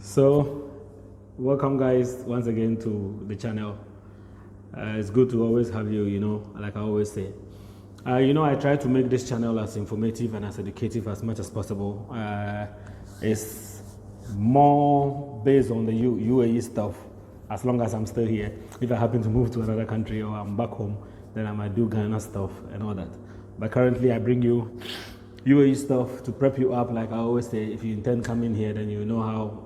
So, welcome guys once again to the channel. It's good to always have you, like I always say. I try to make this channel as informative and as educative as much as possible. It's more based on the UAE stuff, as long as I'm still here. If I happen to move to another country or I'm back home, then I might do Ghana stuff and all that. But currently I bring you UAE stuff to prep you up, like I always say. If you intend coming here, then you know how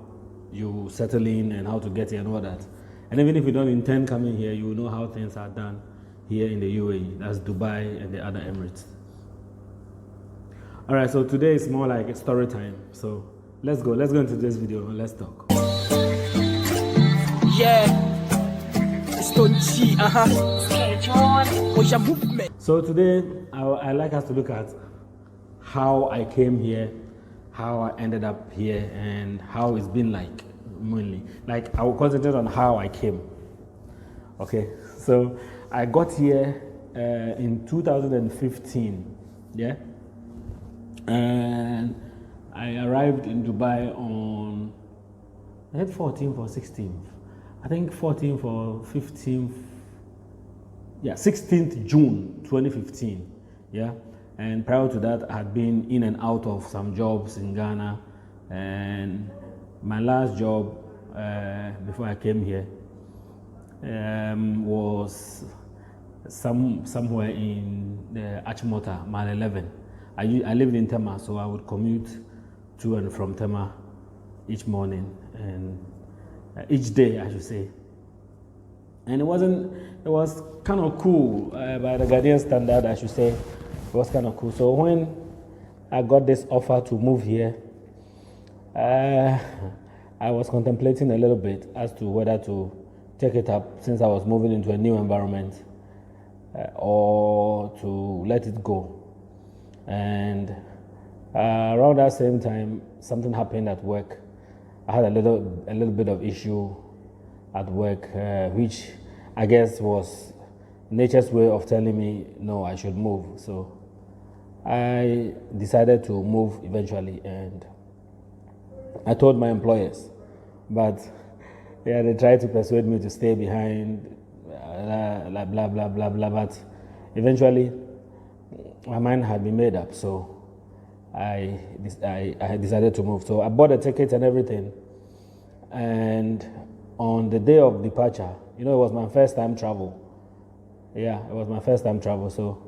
you settle in and how to get here and all that. And even if you don't intend coming here, you will know how things are done here in the UAE. That's Dubai and the other Emirates. All right, so today is more like a story time. So let's go into this video and let's talk. Yeah, it's Tonchi, So today, I like us to look at how I came here, how I ended up here, and how it's been like, mainly. Like, I will concentrate on how I came. Okay, so I got here in 2015, yeah? And I arrived in Dubai on, I think 14th or 16th. I think 14th or 15th, yeah, 16th June 2015, yeah? And prior to that, I had been in and out of some jobs in Ghana. And my last job before I came here was somewhere in the Achimota, Mile 11. I lived in Tema, so I would commute to and from Tema each morning and each day, I should say. And it was kind of cool by the Ghanaian standard, I should say. It was kind of cool. So when I got this offer to move here, I was contemplating a little bit as to whether to take it up since I was moving into a new environment or to let it go. And around that same time, something happened at work. I had a little bit of issue at work, which I guess was nature's way of telling me, no, I should move. So I decided to move eventually, and I told my employers, but yeah, they tried to persuade me to stay behind, blah, blah, blah, blah, blah, but eventually my mind had been made up, so I decided to move. So I bought a ticket and everything, and on the day of departure, it was my first time travel. Yeah, it was my first time travel, so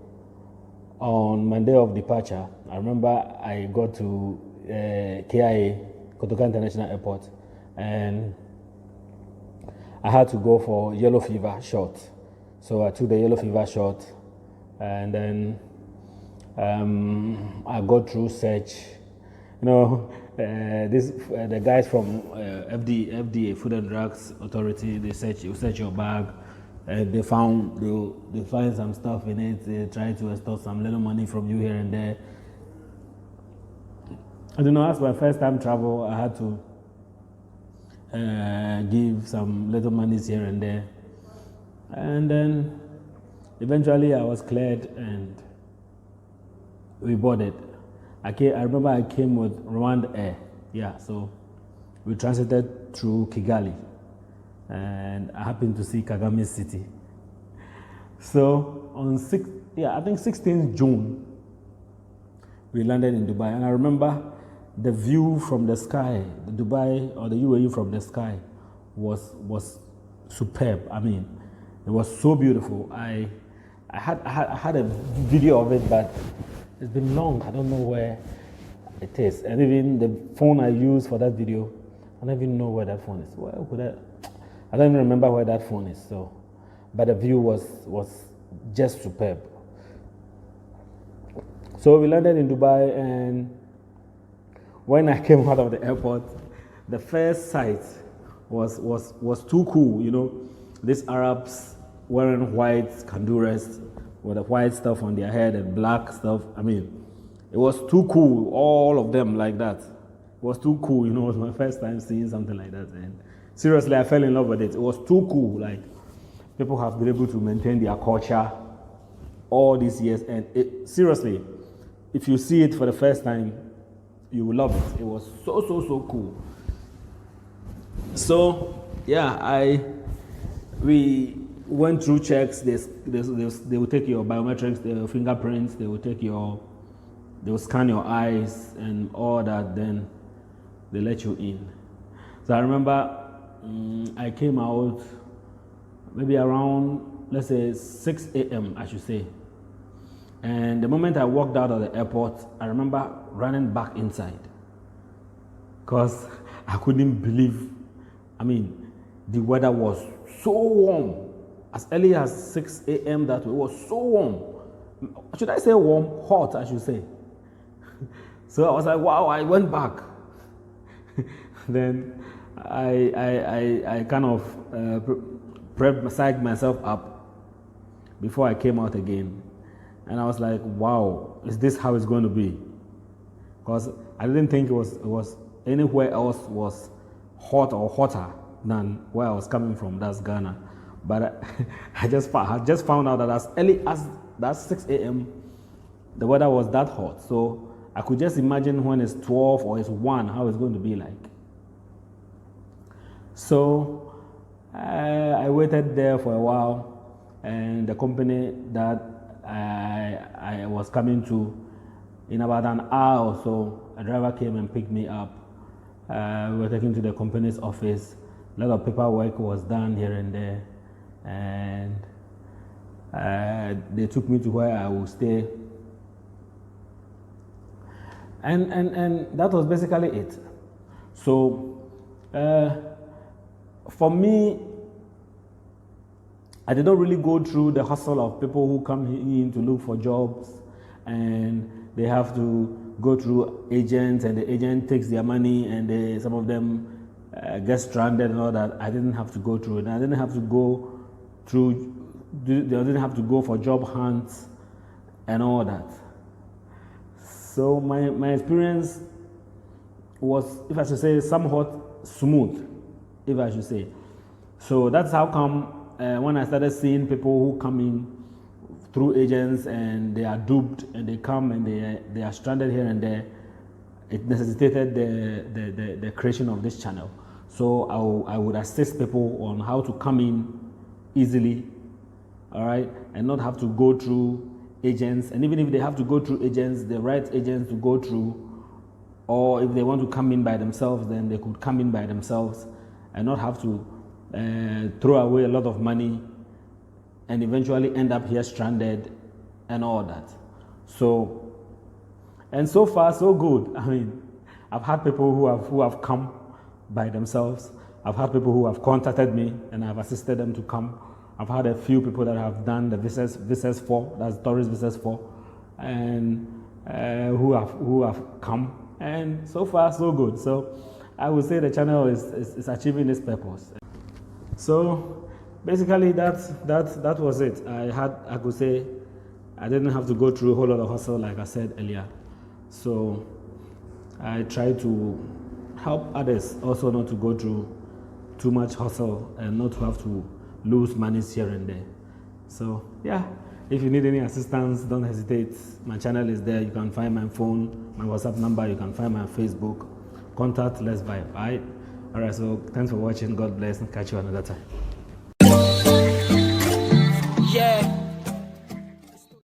on my day of departure, I remember I got to KIA, Kotoka International Airport, and I had to go for yellow fever shot. So I took the yellow fever shot, and then I got through search. The guys from FDA, Food and Drugs Authority, they search your bag. They find some stuff in it. They try to extort some little money from you here and there. I don't know. That's my first time travel. I had to give some little monies here and there, and then eventually I was cleared and we boarded. I remember I came with Rwanda Air. Yeah, so we transited through Kigali. And I happened to see Kagame City. So on 16th June, we landed in Dubai, and I remember the view from the sky, the Dubai or the UAE from the sky was superb. I mean, it was so beautiful. I had a video of it, but it's been long. I don't know where it is, and even the phone I used for that video, I don't even know where that phone is. I don't even remember where that phone is. So, but the view was just superb. So we landed in Dubai, and when I came out of the airport, the first sight was too cool. These Arabs wearing white kanduras with the white stuff on their head and black stuff. I mean, it was too cool. All of them like that. It was too cool. It was my first time seeing something like that, and seriously, I fell in love with it. It was too cool. Like, people have been able to maintain their culture all these years, and seriously, if you see it for the first time, you will love it. It was so cool. So yeah, we went through checks. They will take your biometrics, their fingerprints. They will scan your eyes and all that. Then they let you in. So I remember I came out maybe around, let's say 6 a.m. I should say. And the moment I walked out of the airport, I remember running back inside because I couldn't believe. I mean, the weather was so warm. As early as 6 a.m. that way, it was so warm. Should I say warm? Hot, I should say. So I was like, wow, I went back. Then I kind of psyched myself up before I came out again. And I was like, wow, is this how it's going to be? Because I didn't think it was anywhere else was hot or hotter than where I was coming from. That's Ghana. But I just found out that as early as that 6 a.m., the weather was that hot. So I could just imagine when it's 12 or it's 1, how it's going to be like. So I waited there for a while, and the company that I was coming to, in about an hour or so, a driver came and picked me up. We were taken to the company's office. A lot of paperwork was done here and there, and they took me to where I would stay. And that was basically it. So for me, I did not really go through the hustle of people who come in to look for jobs, and they have to go through agents, and the agent takes their money, and some of them get stranded and all that. I didn't have to go through it. I didn't have to go through. They didn't have to go for job hunts and all that. So my experience was, if I should say, somewhat smooth, if I should say. So that's how come when I started seeing people who come in through agents and they are duped and they come and they are stranded here and there, it necessitated the creation of this channel. So I would assist people on how to come in easily, all right, and not have to go through agents. And even if they have to go through agents, the right agents to go through, or if they want to come in by themselves, then they could come in by themselves and not have to throw away a lot of money and eventually end up here stranded and all that. So, and so far so good. I mean, I've had people who have come by themselves. I've had people who have contacted me and I've assisted them to come. I've had a few people that have done the visas for, that's tourist visas for, and who have come, and so far so good. So I would say the channel is achieving its purpose. So basically that was it. I could say I didn't have to go through a whole lot of hustle, like I said earlier. So I try to help others also not to go through too much hustle and not to have to lose monies here and there. So yeah, if you need any assistance, don't hesitate. My channel is there. You can find my phone, my WhatsApp number. You can find my Facebook. Contact Let's Vibe. All right. So thanks for watching. God bless, and catch you another time. Yeah.